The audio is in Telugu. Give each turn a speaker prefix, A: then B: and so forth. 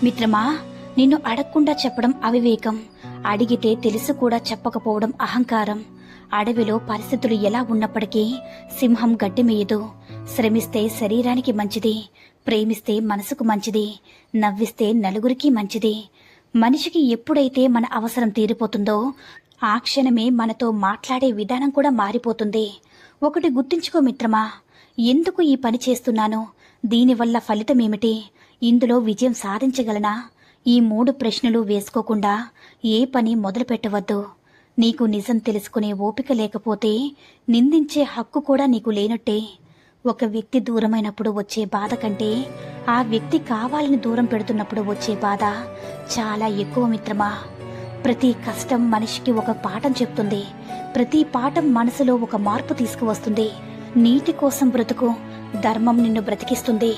A: మిత్రమా, నిన్ను అడగకుండా చెప్పడం అవివేకం, అడిగితే తెలుసు కూడా చెప్పకపోవడం అహంకారం. అడవిలో పరిస్థితులు ఎలా ఉన్నప్పటికీ సింహం గడ్డిమేయదు. శ్రమిస్తే శరీరానికి మంచిది, ప్రేమిస్తే మనసుకు మంచిది, నవ్విస్తే నలుగురికి మంచిది. మనిషికి ఎప్పుడైతే మన అవసరం తీరిపోతుందో ఆ క్షణమే మనతో మాట్లాడే విధానం కూడా మారిపోతుంది. ఒకటి గుర్తుంచుకో మిత్రమా, ఎందుకు ఈ పని చేస్తున్నాను, దీనివల్ల ఫలితమేమిటి, ఇందులో విజయం సాధించగలనా, ఈ 3 ప్రశ్నలు వేసుకోకుండా ఏ పని మొదలు పెట్టవద్దు. నీకు నిజం తెలుసుకునే ఓపిక లేకపోతే నిందించే హక్కు కూడా నీకు లేనట్టే. ఒక వ్యక్తి దూరమైనప్పుడు వచ్చే బాధ కంటే ఆ వ్యక్తి కావాలని దూరం పెడుతున్నప్పుడు వచ్చే బాధ చాలా ఎక్కువ మిత్రమా. ప్రతి కష్టం మనిషికి ఒక పాఠం చెప్తుంది. ప్రతి పాఠం మనసులో ఒక మార్పు తీసుకువస్తుంది. నీతి కోసం బ్రతుకు, ధర్మం నిన్ను బ్రతికిస్తుంది.